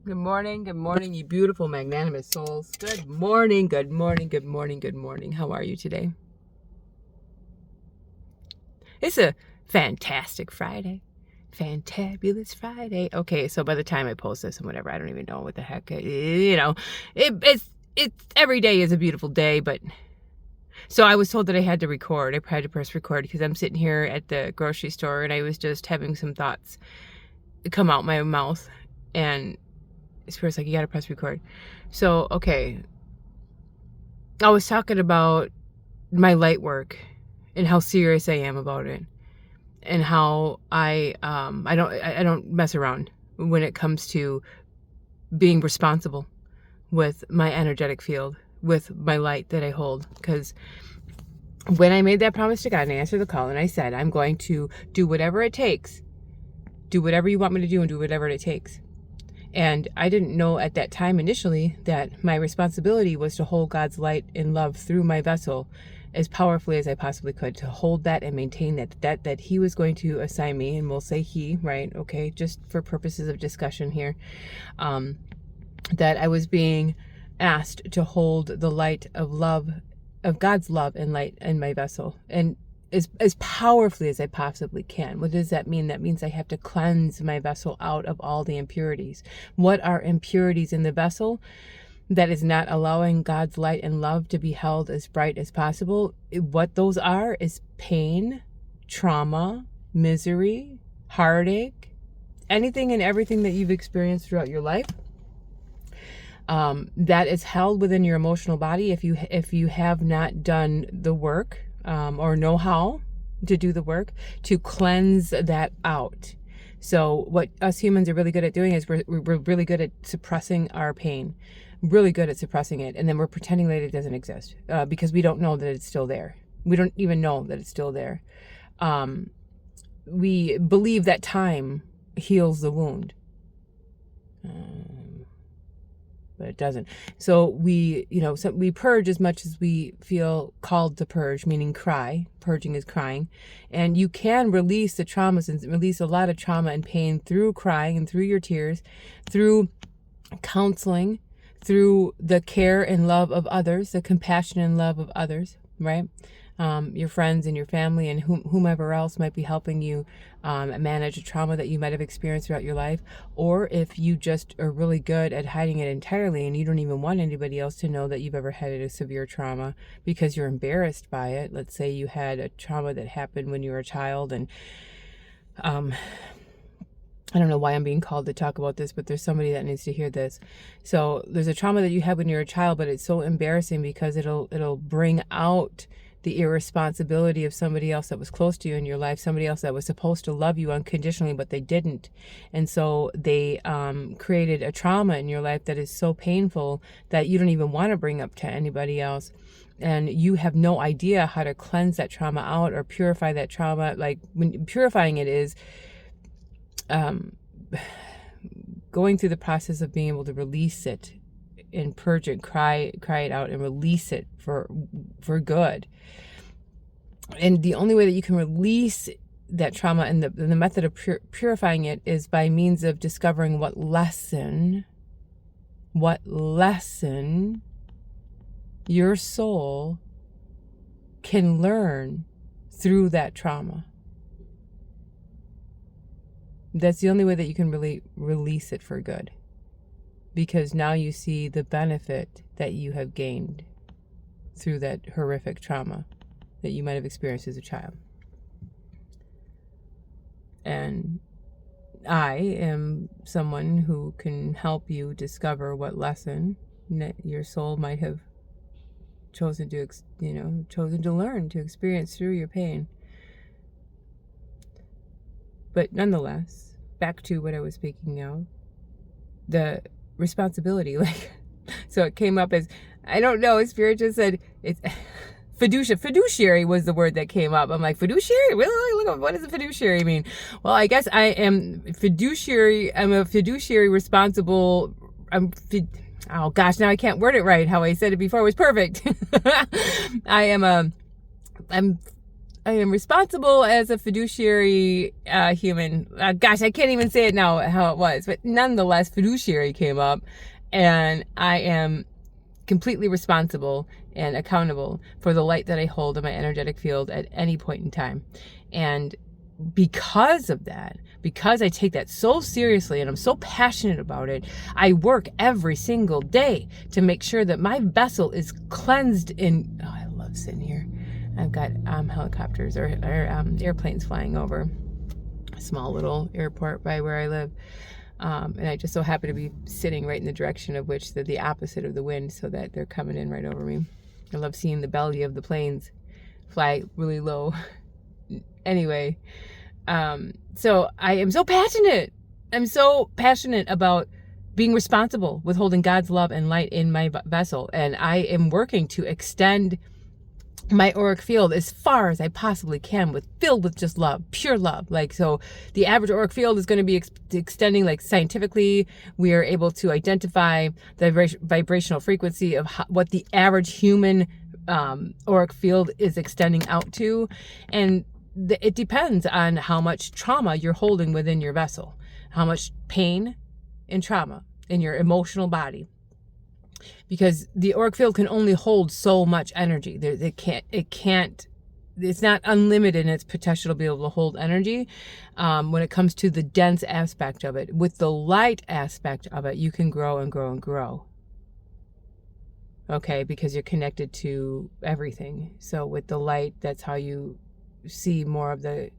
Good morning, you beautiful, magnanimous souls. Good morning, good morning, good morning, good morning. How are you today? It's a fantastic Friday. Fantabulous Friday. Okay, so by the time I post this and whatever, I don't even know what the heck, it's every day is a beautiful day, but so I was told that I had to record. I had to press record because I'm sitting here at the grocery store and I was just having some thoughts come out my mouth, and Spirit's like, you gotta press record. So, okay. I was talking about my light work and how serious I am about it, and how I don't mess around when it comes to being responsible with my energetic field, with my light that I hold. Because when I made that promise to God and I answered the call and I said, I'm going to do whatever it takes, do whatever you want me to do and do whatever it takes. And I didn't know at that time initially that my responsibility was to hold God's light and love through my vessel as powerfully as I possibly could, to hold that and maintain that he was going to assign me, and we'll say he, right? Okay, just for purposes of discussion here, that I was being asked to hold the light of love, of God's love and light in my vessel, and as powerfully as I possibly can. What does that mean? That means I have to cleanse my vessel out of all the impurities. What are impurities in the vessel that is not allowing God's light and love to be held as bright as possible? What those are is pain, trauma, misery, heartache, anything and everything that you've experienced throughout your life. That is held within your emotional body if you have not done the work, or know how to do the work to cleanse that out. So what us humans are really good at doing is we're really good at suppressing our pain, really good at suppressing it, and then we're pretending that it doesn't exist, because we don't know that it's still there. We don't even know that it's still there. We believe that time heals the wound. But it doesn't. So we purge as much as we feel called to purge, meaning cry. Purging is crying. And you can release the traumas and release a lot of trauma and pain through crying and through your tears, through counseling, through the care and love of others, the compassion and love of others, right? Your friends and your family and whomever else might be helping you manage a trauma that you might have experienced throughout your life. Or if you just are really good at hiding it entirely and you don't even want anybody else to know that you've ever had a severe trauma because you're embarrassed by it. Let's say you had a trauma that happened when you were a child, and I don't know why I'm being called to talk about this, but there's somebody that needs to hear this. So there's a trauma that you had when you were a child, but it's so embarrassing because it'll bring out the irresponsibility of somebody else that was close to you in your life, somebody else that was supposed to love you unconditionally, but they didn't. And so they created a trauma in your life that is so painful that you don't even want to bring up to anybody else. And you have no idea how to cleanse that trauma out or purify that trauma. Like, when purifying it is going through the process of being able to release it and purge it, cry it out and release it for good. And the only way that you can release that trauma and the method of purifying it is by means of discovering what lesson your soul can learn through that trauma. That's the only way that you can really release it for good. Because now you see the benefit that you have gained through that horrific trauma that you might have experienced as a child. And I am someone who can help you discover what lesson that your soul might have chosen to learn, to experience through your pain. But nonetheless, back to what I was speaking of, the responsibility, so it came up as, I don't know, Spirit just said it's fiduciary was the word that came up. I'm like, fiduciary? Really? Look, what does a fiduciary mean? Well, I guess I am fiduciary. I'm a fiduciary responsible. Oh gosh, now I can't word it right. How I said it before was perfect. I'm I am responsible as a fiduciary human. Gosh, I can't even say it now how it was, but nonetheless, fiduciary came up, and I am completely responsible and accountable for the light that I hold in my energetic field at any point in time. And because of that, because I take that so seriously and I'm so passionate about it, I work every single day to make sure that my vessel is cleansed in, oh, I love sitting here. I've got helicopters or airplanes flying over a small little airport by where I live. And I just so happen to be sitting right in the direction of which they're the opposite of the wind, so that they're coming in right over me. I love seeing the belly of the planes fly really low. Anyway, so I am so passionate. I'm so passionate about being responsible with holding God's love and light in my vessel. And I am working to extend my auric field as far as I possibly can, filled with just love, pure love. Like, so the average auric field is going to be extending, like, scientifically. We are able to identify the vibrational frequency of what the average human auric field is extending out to. And it depends on how much trauma you're holding within your vessel, how much pain and trauma in your emotional body. Because the auric field can only hold so much energy. It's not unlimited in its potential to be able to hold energy when it comes to the dense aspect of it. With the light aspect of it, you can grow and grow and grow. Okay, because you're connected to everything. So with the light, that's how you see more of the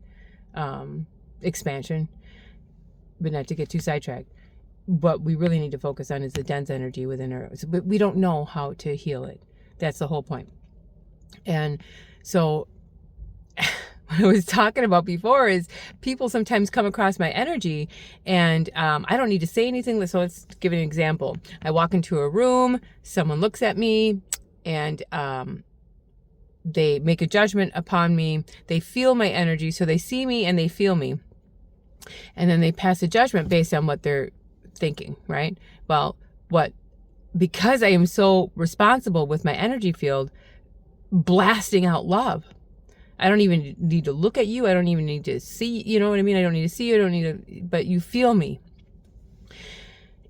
expansion, but not to get too sidetracked. What we really need to focus on is the dense energy within us. But we don't know how to heal it. That's the whole point. And so what I was talking about before is people sometimes come across my energy and I don't need to say anything. So let's give an example. I walk into a room, someone looks at me, and they make a judgment upon me. They feel my energy. So they see me and they feel me. And then they pass a judgment based on what they're thinking, right? Well, because I am so responsible with my energy field, blasting out love. I don't even need to look at you. I don't even need to see, you know what I mean? I don't need to see you. I don't need to, but you feel me.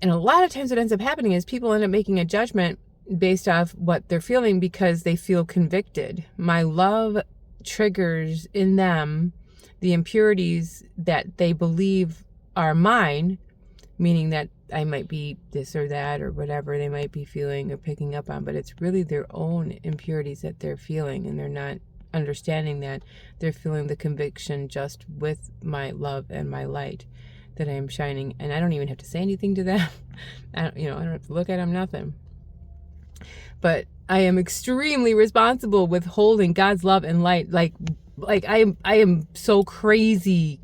And a lot of times what ends up happening is people end up making a judgment based off what they're feeling because they feel convicted. My love triggers in them the impurities that they believe are mine, meaning that I might be this or that or whatever they might be feeling or picking up on, but it's really their own impurities that they're feeling, and they're not understanding that they're feeling the conviction just with my love and my light that I am shining. And I don't even have to say anything to them. I don't have to look at them, nothing. But I am extremely responsible with holding God's love and light. Like I am so crazy,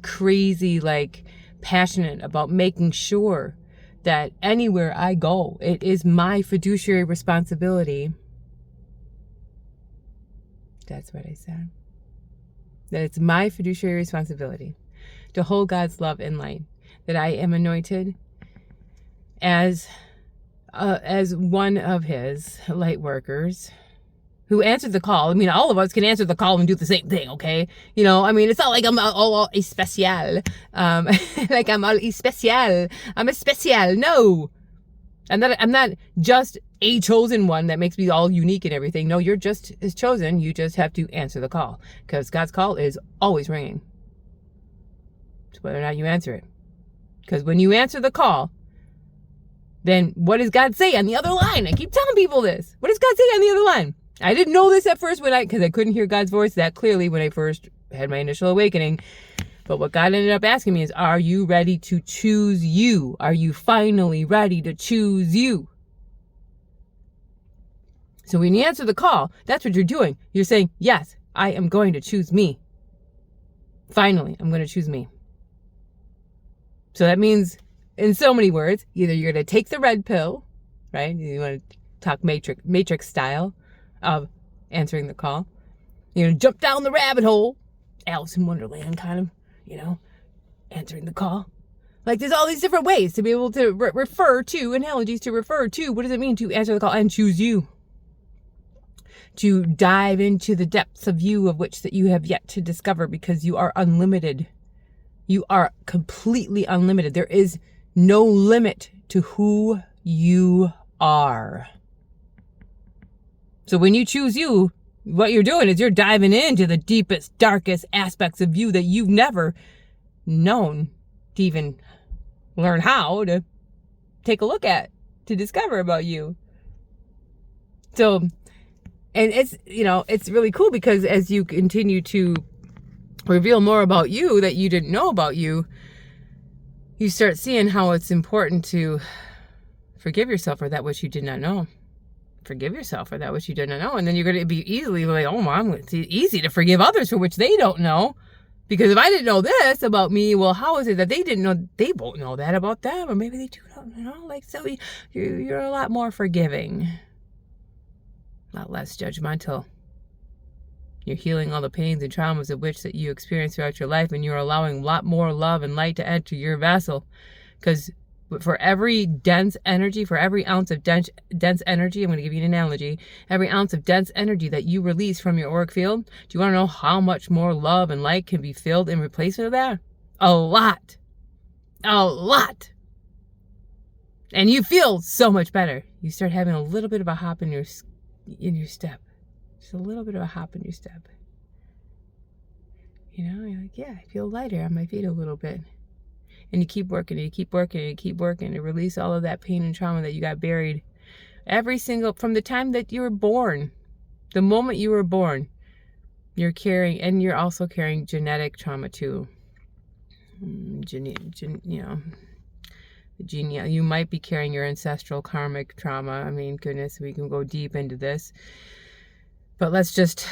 like, passionate about making sure that anywhere I go, it is my fiduciary responsibility. That's what I said. That it's my fiduciary responsibility to hold God's love and light. That I am anointed as one of His light workers who answered the call. I mean, all of us can answer the call and do the same thing, okay? It's not like I'm all especial. Like I'm all especial. I'm a special. No. I'm not just a chosen one that makes me all unique and everything. No, you're just as chosen. You just have to answer the call, because God's call is always ringing. It's whether or not you answer it. Because when you answer the call, then what does God say on the other line? I keep telling people this. What does God say on the other line? I didn't know this at first because I couldn't hear God's voice that clearly when I first had my initial awakening. But what God ended up asking me is, are you ready to choose you? Are you finally ready to choose you? So when you answer the call, that's what you're doing. You're saying, yes, I am going to choose me. Finally, I'm going to choose me. So that means, in so many words, either you're going to take the red pill, right? You want to talk Matrix style of answering the call. You're going to jump down the rabbit hole, Alice in Wonderland kind of, answering the call. Like, there's all these different ways to be able to refer to, analogies to refer to, what does it mean to answer the call and choose you? to dive into the depths of you of which that you have yet to discover, because you are unlimited. You are completely unlimited. There is no limit to who you are. So when you choose you, what you're doing is you're diving into the deepest, darkest aspects of you that you've never known to even learn how to take a look at, to discover about you. So, and it's, you know, it's really cool, because as you continue to reveal more about you that you didn't know about you, you start seeing how it's important to forgive yourself for that which you did not know. Forgive yourself for that which you did not know. And then you're going to be easily like, oh, Mom, it's easy to forgive others for which they don't know. Because if I didn't know this about me, well, how is it that they didn't know? They won't know that about them. Or maybe they do not know. Like, so you're a lot more forgiving. A lot less judgmental. You're healing all the pains and traumas of which that you experience throughout your life. And you're allowing a lot more love and light to enter your vessel. Because for every dense energy, for every ounce of dense energy, I'm going to give you an analogy, every ounce of dense energy that you release from your auric field, do you want to know how much more love and light can be filled in replacement of that? A lot. A lot. And you feel so much better. You start having a little bit of a hop in your step. Just a little bit of a hop in your step. You know, you're like, yeah, I feel lighter on my feet a little bit. And you keep working, and you keep working, and you keep working to release all of that pain and trauma that you got buried. From the time that you were born, the moment you were born, you're carrying, and you're also carrying genetic trauma too. You might be carrying your ancestral karmic trauma. I mean, goodness, we can go deep into this. But let's just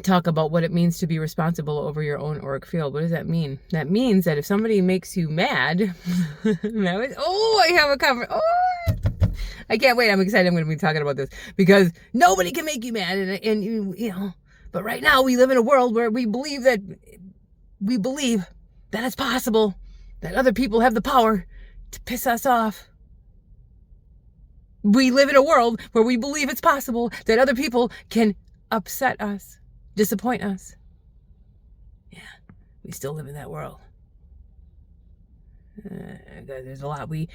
talk about what it means to be responsible over your own auric field. What does that mean? That means that if somebody makes you mad, I have a conversation. Oh, I can't wait. I'm excited. I'm going to be talking about this, because nobody can make you mad. And you know, but right now we live in a world where we believe that it's possible that other people have the power to piss us off. We live in a world where we believe it's possible that other people can upset us, disappoint us. Yeah, we still live in that world. There's a lot we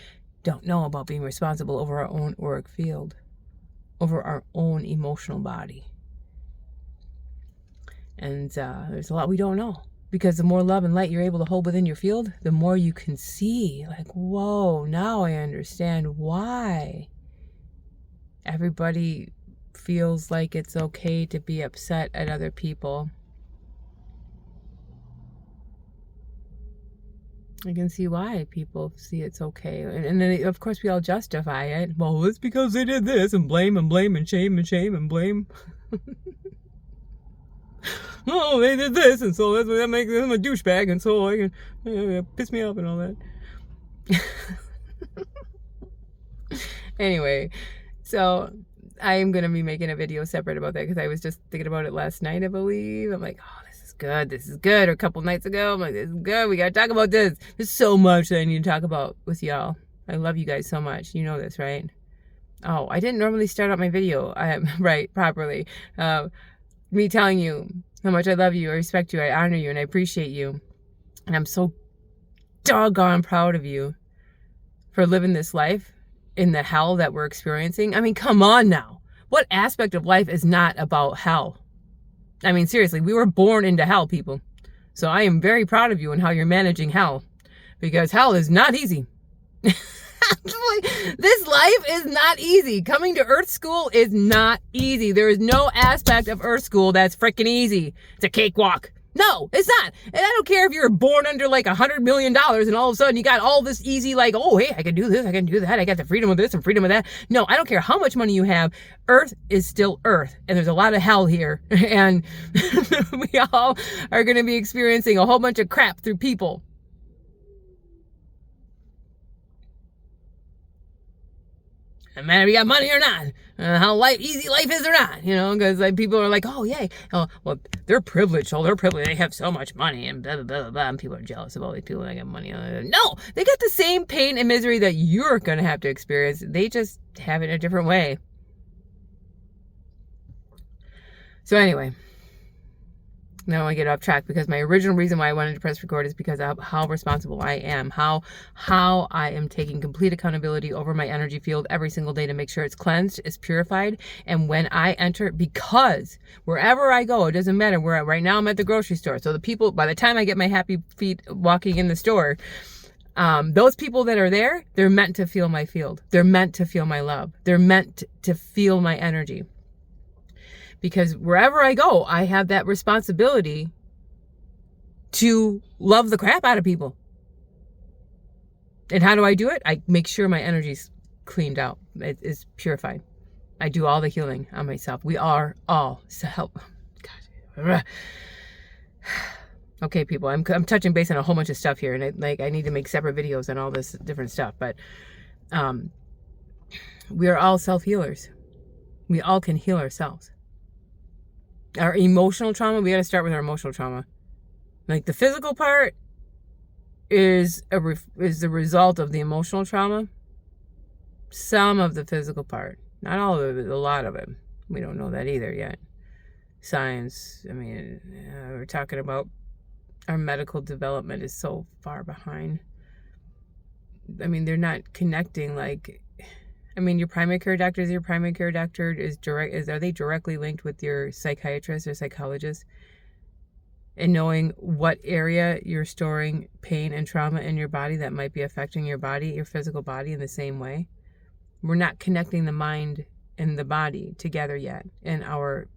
don't know about being responsible over our own auric field, over our own emotional body. And there's a lot we don't know, because the more love and light you're able to hold within your field, the more you can see, like, whoa, now I understand why everybody feels like it's okay to be upset at other people. I can see why people see it's okay. And then, of course, we all justify it. Well, it's because they did this, and blame and blame and shame and blame. Oh, they did this, and so that makes them a douchebag, and so I can piss me off and all that. Anyway, so I am going to be making a video separate about that, because I was just thinking about it last night, I believe. I'm like, oh, this is good. Or a couple nights ago, I'm like, this is good. We got to talk about this. There's so much that I need to talk about with y'all. I love you guys so much. You know this, right? Oh, I didn't normally start out my video properly. Me telling you how much I love you, I respect you, I honor you, and I appreciate you. And I'm so doggone proud of you for living this life in the hell that we're experiencing. I mean, come on now. What aspect of life is not about hell? I mean, seriously, we were born into hell, people. So I am very proud of you and how you're managing hell, because hell is not easy. This life is not easy. Coming to Earth School is not easy. There is no aspect of Earth School that's freaking easy. It's a cakewalk. No, it's not. And I don't care if you're born under like $100 million and all of a sudden you got all this easy, like, oh, hey, I can do this, I can do that. I got the freedom of this and freedom of that. No, I don't care how much money you have. Earth is still Earth. And there's a lot of hell here. And we all are going to be experiencing a whole bunch of crap through people. No matter if you got money or not, how easy life is or not, you know, because like people are like, oh, yay, oh, well, they're privileged, they have so much money, and blah, blah, blah, blah, and people are jealous of all these people that got money. No, they got the same pain and misery that you're going to have to experience. They just have it in a different way. So anyway, now I get off track because my original reason why I wanted to press record is because of how responsible I am, how I am taking complete accountability over my energy field every single day to make sure it's cleansed, it's purified. And when I enter, because wherever I go, it doesn't matter where. Right now I'm at the grocery store. So the people, by the time I get my happy feet walking in the store, those people that are there, they're meant to feel my field. They're meant to feel my love. They're meant to feel my energy. Because wherever I go, I have that responsibility to love the crap out of people. And how do I do it? I make sure my energy's cleaned out. It is purified. I do all the healing on myself. We are all self. God. Okay, people, I'm touching base on a whole bunch of stuff here, and I need to make separate videos on all this different stuff. But we are all self-healers. We all can heal ourselves. Our emotional trauma, we got to start with our emotional trauma. Like the physical part is the result of the emotional trauma. Some of the physical part, not all of it, a lot of it. We don't know that either yet. Science, I mean, we're talking about our medical development is so far behind. I mean, they're not connecting like... I mean, your primary care doctor are they directly linked with your psychiatrist or psychologist? And knowing what area you're storing pain and trauma in your body that might be affecting your body, your physical body, in the same way. We're not connecting the mind and the body together yet in our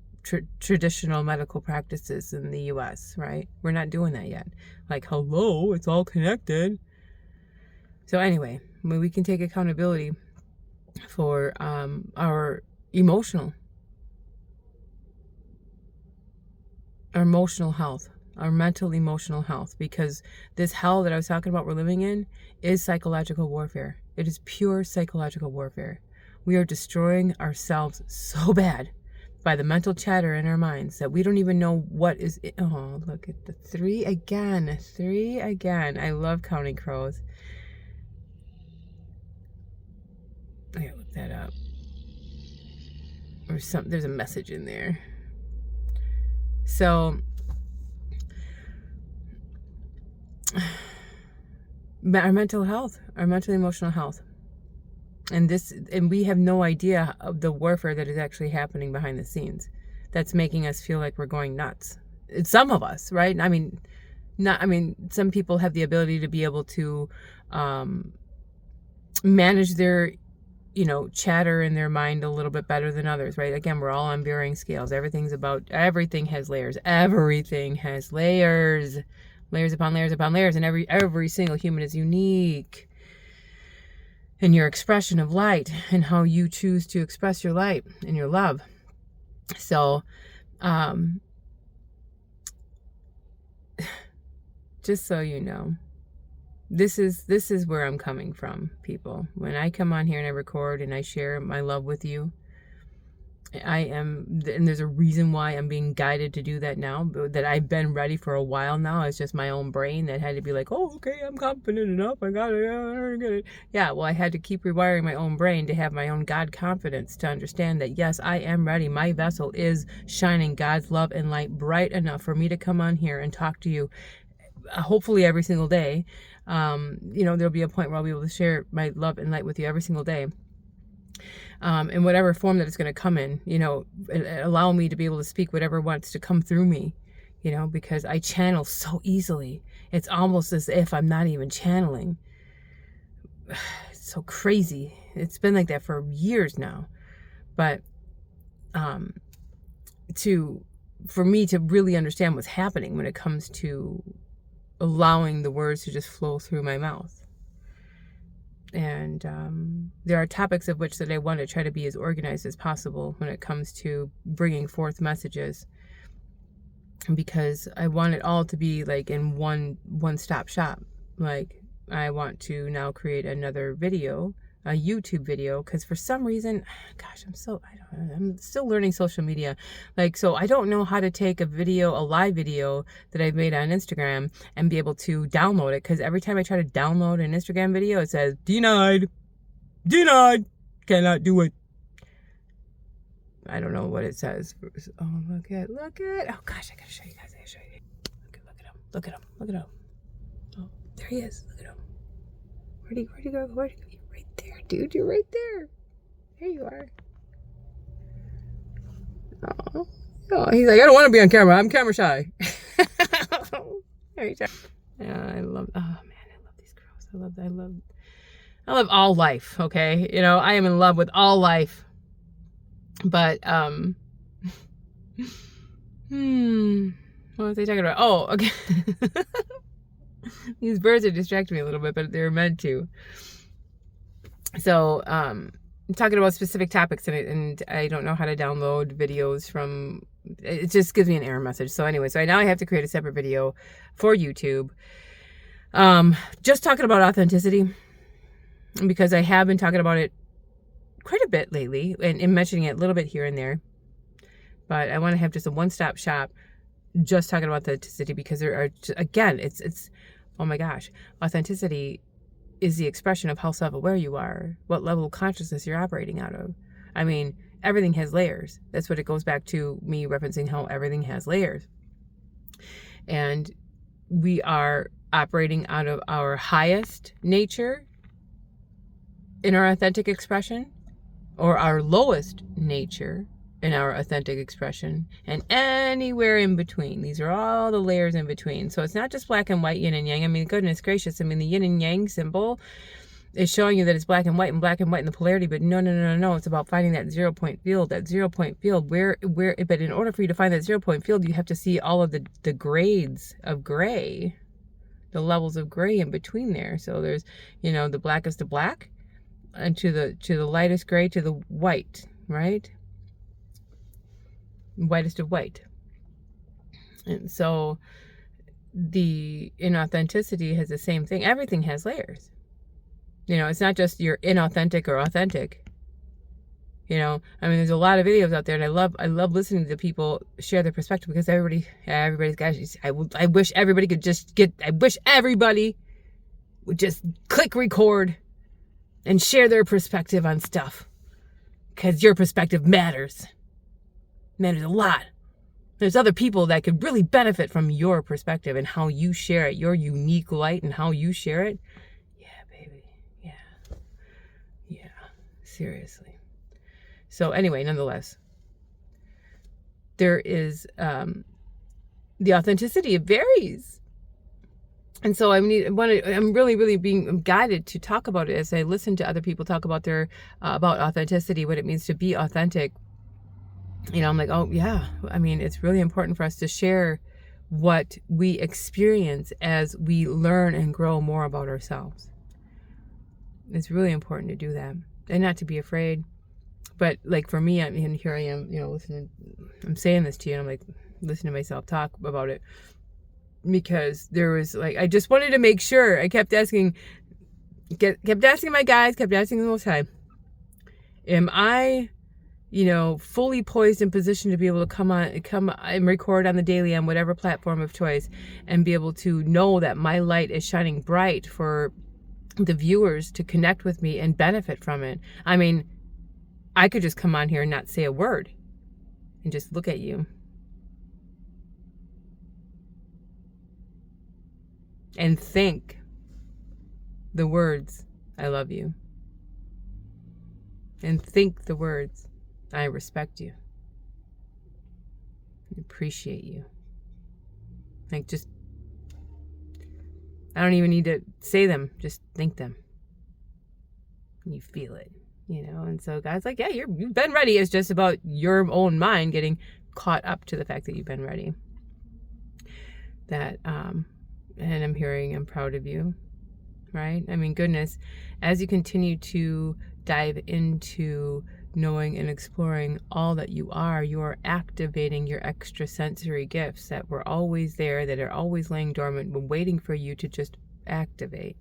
traditional medical practices in the U.S., right? We're not doing that yet. Like, hello, it's all connected. So anyway, we can take accountability for our emotional health, our mental emotional health, because this hell that I was talking about we're living in is psychological warfare. It is pure psychological warfare. We are destroying ourselves so bad by the mental chatter in our minds that we don't even know what is it. Oh, look at the 3 again. 3 again. I love counting crows. I gotta look that up. Or there's a message in there. So our mental health, our mental emotional health. And we have no idea of the warfare that is actually happening behind the scenes. That's making us feel like we're going nuts. It's some of us, right? I mean, some people have the ability to be able to manage their chatter in their mind a little bit better than others, right? Again, we're all on varying scales. Everything has layers. Everything has layers. Layers upon layers upon layers. And every single human is unique in your expression of light and how you choose to express your light and your love. So, just so you know, this is where I'm coming from, people. When I come on here and I record and I share my love with you, and there's a reason why I'm being guided to do that now, that I've been ready for a while now. It's just my own brain that had to be like, oh, okay, I'm confident enough. I got it. Yeah, well, I had to keep rewiring my own brain to have my own God confidence to understand that, yes, I am ready. My vessel is shining God's love and light bright enough for me to come on here and talk to you, hopefully every single day. There'll be a point where I'll be able to share my love and light with you every single day. In whatever form that it's going to come in, allow me to be able to speak whatever wants to come through me, because I channel so easily. It's almost as if I'm not even channeling. It's so crazy. It's been like that for years now. But for me to really understand what's happening when it comes to allowing the words to just flow through my mouth. And there are topics of which that I want to try to be as organized as possible when it comes to bringing forth messages, because I want it all to be like in one-stop shop. Like, I want to now create another video, a YouTube video, because for some reason, gosh, I'm still learning social media. So I don't know how to take a live video that I've made on Instagram and be able to download it, because every time I try to download an Instagram video, it says, denied, cannot do it. I don't know what it says. Oh, look at, oh gosh, I gotta show you guys. I gotta show you. Look at him. Oh, there he is. Look at him. Where'd he go? You're right there, dude. You're right there. There you are. Oh, he's like, I don't want to be on camera. I'm camera shy. Yeah, I love, oh man, I love these girls. I love all life, okay? You know, I am in love with all life. But, what was I talking about? Oh, okay. These birds are distracting me a little bit, but they're meant to. So, I'm talking about specific topics, and I don't know how to download videos from, it just gives me an error message. So anyway, now I have to create a separate video for YouTube. Just talking about authenticity, because I have been talking about it quite a bit lately and mentioning it a little bit here and there. But I want to have just a one-stop shop just talking about authenticity, because there are, again, it's oh my gosh, authenticity is the expression of how self-aware you are, what level of consciousness you're operating out of. I mean, everything has layers. That's what it goes back to, me referencing how everything has layers. And we are operating out of our highest nature in our authentic expression, or our lowest nature in our authentic expression, and anywhere in between. These are all the layers in between. So it's not just black and white, yin and yang. I mean, goodness gracious. I mean, the yin and yang symbol is showing you that it's black and white in the polarity, but no. It's about finding that 0 point field, where, but in order for you to find that 0 point field, you have to see all of the grades of gray, the levels of gray in between there. So there's, you know, the blackest of black, and to the lightest gray, to the white, right? Whitest of white. And so the inauthenticity has the same thing. Everything has layers. You know, it's not just you're inauthentic or authentic. You know, I mean, there's a lot of videos out there, and I love listening to people share their perspective, because everybody's guys. I wish everybody could I wish everybody would just click record and share their perspective on stuff, because your perspective matters. Matters a lot. There's other people that could really benefit from your perspective and how you share it, your unique light and how you share it. Yeah, baby. Yeah. Seriously. So anyway, nonetheless, there is the authenticity. It varies. And so I'm really being guided to talk about it as I listen to other people talk about about authenticity, what it means to be authentic. You know, I'm like, oh yeah, I mean, it's really important for us to share what we experience as we learn and grow more about ourselves. It's really important to do that, and not to be afraid. But like for me, and here I am, you know, listening, I'm saying this to you, and I'm like, listening to myself talk about it, because there was like, I just wanted to make sure. I kept asking my guys, kept asking the Most High, am I, you know, fully poised and positioned to be able to come and record on the daily on whatever platform of choice, and be able to know that my light is shining bright for the viewers to connect with me and benefit from it. I mean, I could just come on here and not say a word and just look at you and think the words, I love you, and think the words, I respect you, I appreciate you. Like, just, I don't even need to say them, just think them. You feel it, you know? And so God's like, yeah, you've been ready. It's just about your own mind getting caught up to the fact that you've been ready. That, and I'm proud of you, right? I mean, goodness, as you continue to dive into knowing and exploring all that you are activating your extrasensory gifts that were always there, that are always laying dormant, waiting for you to just activate.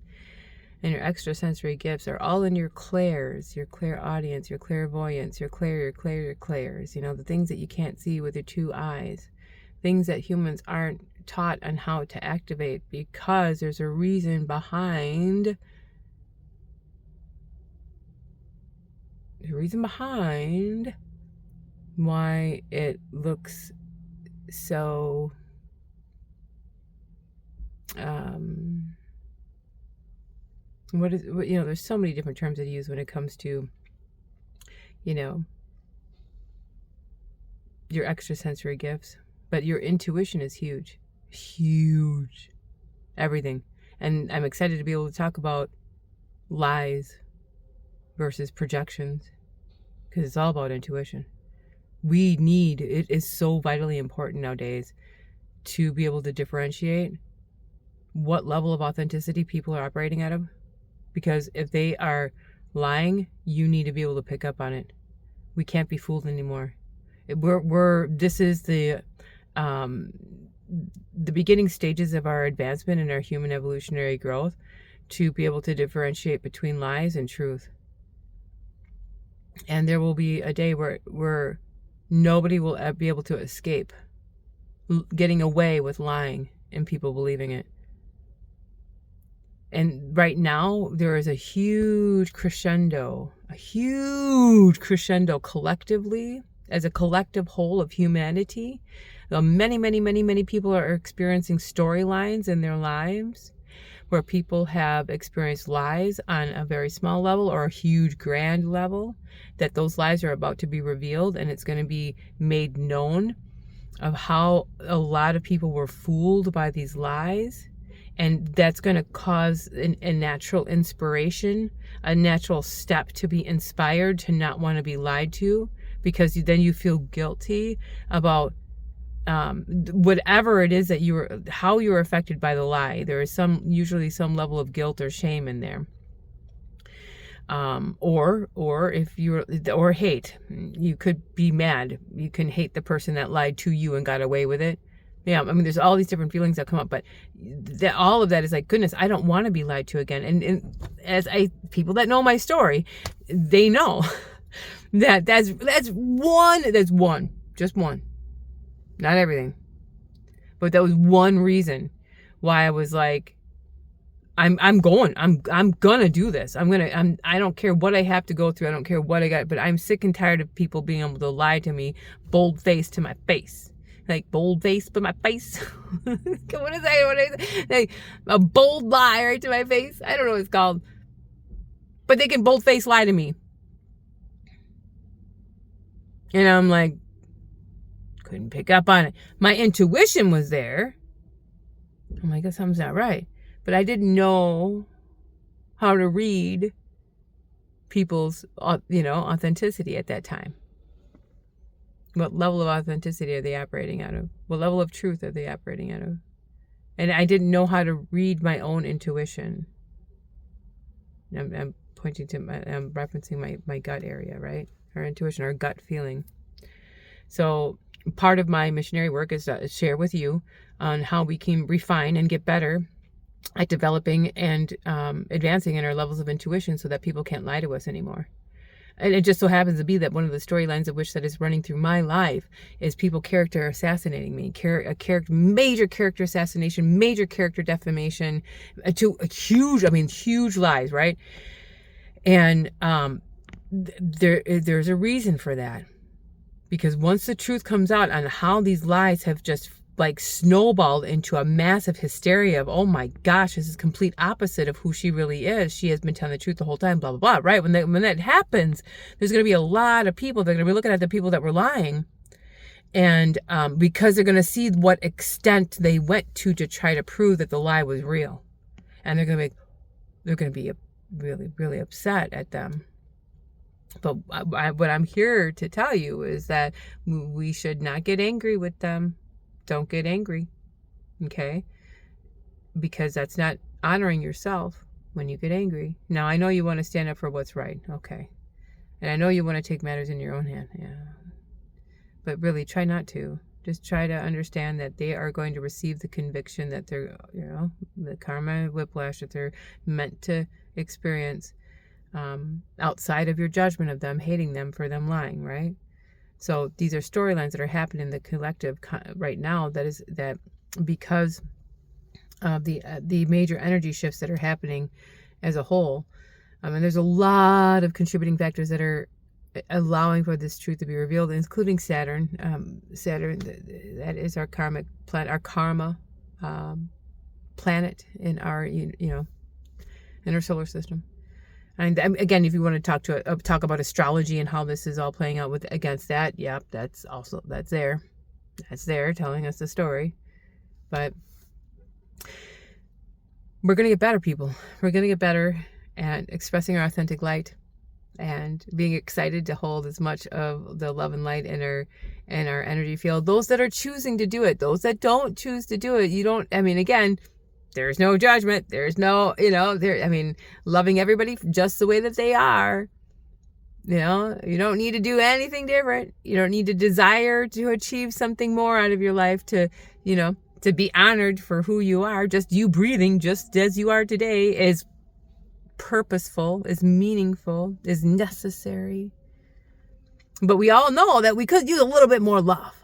And your extrasensory gifts are all in your clairs, your clairaudience, your clairvoyance, your clairs, you know, the things that you can't see with your two eyes, things that humans aren't taught on how to activate, because there's a reason behind why it looks so there's so many different terms that you use when it comes to, your extrasensory gifts, but your intuition is huge, everything. And I'm excited to be able to talk about lies versus projections, because it's all about intuition. It is so vitally important nowadays to be able to differentiate what level of authenticity people are operating out of, because if they are lying, you need to be able to pick up on it. We can't be fooled anymore. This is the beginning stages of our advancement in our human evolutionary growth, to be able to differentiate between lies and truth. And there will be a day where nobody will be able to escape getting away with lying and people believing it. And right now, there is a huge crescendo collectively, as a collective whole of humanity. Many people are experiencing storylines in their lives where people have experienced lies on a very small level or a huge grand level, that those lies are about to be revealed, and it's going to be made known of how a lot of people were fooled by these lies. And that's going to cause a natural inspiration, a natural step to be inspired to not want to be lied to, because then you feel guilty about whatever it is that how you were affected by the lie. There is usually some level of guilt or shame in there. Or hate. You could be mad. You can hate the person that lied to you and got away with it. Yeah, I mean, there's all these different feelings that come up, but all of that is like, goodness, I don't want to be lied to again. And people that know my story, they know that that's one, just one, not everything, but that was one reason why I was like, I'm gonna do this. I don't care what I have to go through. I don't care what I got, but I'm sick and tired of people being able to lie to me, bold-faced to my face. Like, bold-faced to my face. What is that? Like, a bold lie right to my face? I don't know what it's called. But they can bold-faced lie to me. And I'm like, couldn't pick up on it. My intuition was there. I'm like, something's not right. But I didn't know how to read people's, authenticity at that time. What level of authenticity are they operating out of? What level of truth are they operating out of? And I didn't know how to read my own intuition. I'm referencing my gut area, right? Our intuition, our gut feeling. So part of my missionary work is to share with you on how we can refine and get better at developing and advancing in our levels of intuition, so that people can't lie to us anymore. And it just so happens to be that one of the storylines of which that is running through my life is people character assassinating me, major character assassination, major character defamation, to huge lies, right? And there's a reason for that, because once the truth comes out on how these lies have just like snowballed into a massive hysteria of, oh my gosh, this is complete opposite of who she really is. She has been telling the truth the whole time, blah, blah, blah, right? When that happens, there's going to be a lot of people that are going to be looking at the people that were lying. And because they're going to see what extent they went to try to prove that the lie was real. And they're going to be really, really upset at them. But what I'm here to tell you is that we should not get angry with them. Don't get angry, okay? Because that's not honoring yourself when you get angry. Now, I know you want to stand up for what's right, okay? And I know you want to take matters in your own hand, yeah. But really, try not to. Just try to understand that they are going to receive the conviction that they're, the karma whiplash that they're meant to experience outside of your judgment of them, hating them for them lying, right? So these are storylines that are happening in the collective right now. That because of the major energy shifts that are happening as a whole. And there's a lot of contributing factors that are allowing for this truth to be revealed, including Saturn. Saturn, that is our karmic planet, our karma planet in our, in our solar system. And again, if you want to talk about astrology and how this is all playing out against that, yep, that's there. That's there telling us the story. But we're going to get better, people. We're going to get better at expressing our authentic light and being excited to hold as much of the love and light in our energy field. Those that are choosing to do it, those that don't choose to do it, again, there's no judgment. There's no, loving everybody just the way that they are. You don't need to do anything different. You don't need to desire to achieve something more out of your life to be honored for who you are. Just you breathing just as you are today is purposeful, is meaningful, is necessary. But we all know that we could use a little bit more love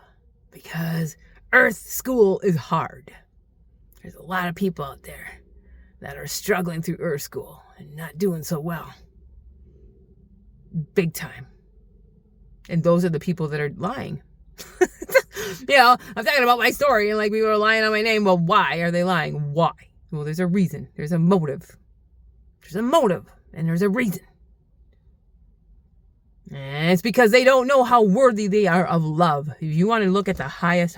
because Earth school is hard. There's a lot of people out there that are struggling through Earth school and not doing so well. Big time. And those are the people that are lying. I'm talking about my story and people are lying on my name. Well, why are they lying? Why? Well, there's a reason. There's a motive. There's a motive and there's a reason. And it's because they don't know how worthy they are of love. If you want to look at the highest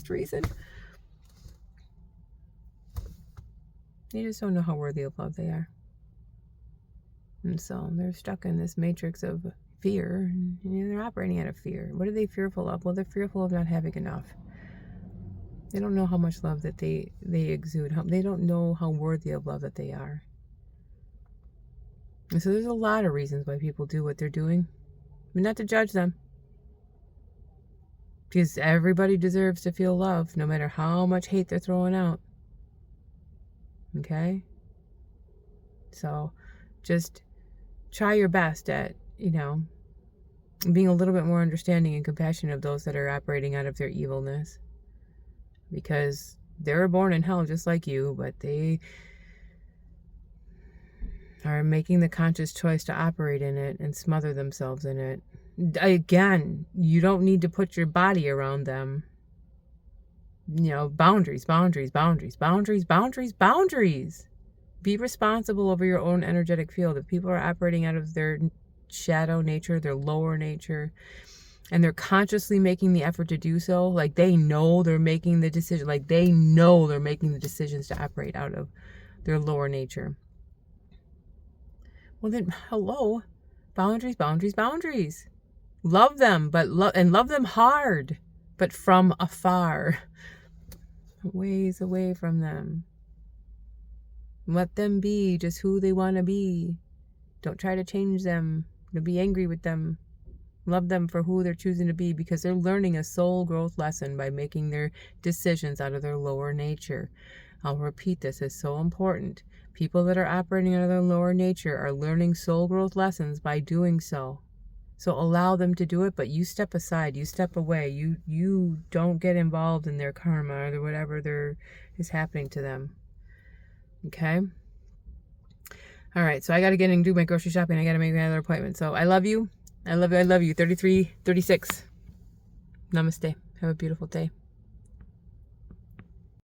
reason, they just don't know how worthy of love they are. And so they're stuck in this matrix of fear. And they're operating out of fear. What are they fearful of? Well, they're fearful of not having enough. They don't know how much love that they exude. They don't know how worthy of love that they are. And so there's a lot of reasons why people do what they're doing. But not to judge them. Because everybody deserves to feel love, no matter how much hate they're throwing out. Okay? So just try your best at, being a little bit more understanding and compassionate of those that are operating out of their evilness. Because they were born in hell just like you, but they are making the conscious choice to operate in it and smother themselves in it. Again, you don't need to put your body around them. Boundaries. Be responsible over your own energetic field. If people are operating out of their shadow nature, their lower nature, and they're consciously making the effort to do so, they know they're making the decision, they know they're making the decisions to operate out of their lower nature. Well then, hello, boundaries. Love them, but love them hard, but from afar, ways away from them. Let them be just who they want to be. Don't try to change them. Don't be angry with them. Love them for who they're choosing to be, because they're learning a soul growth lesson by making their decisions out of their lower nature. I'll repeat this, it's so important. People that are operating out of their lower nature are learning soul growth lessons by doing so. So allow them to do it, but you step aside, you step away. You don't get involved in their karma or whatever is happening to them. Okay? All right, so I got to get in and do my grocery shopping. I got to make another appointment. So I love you. I love you. 33, 36. Namaste. Have a beautiful day.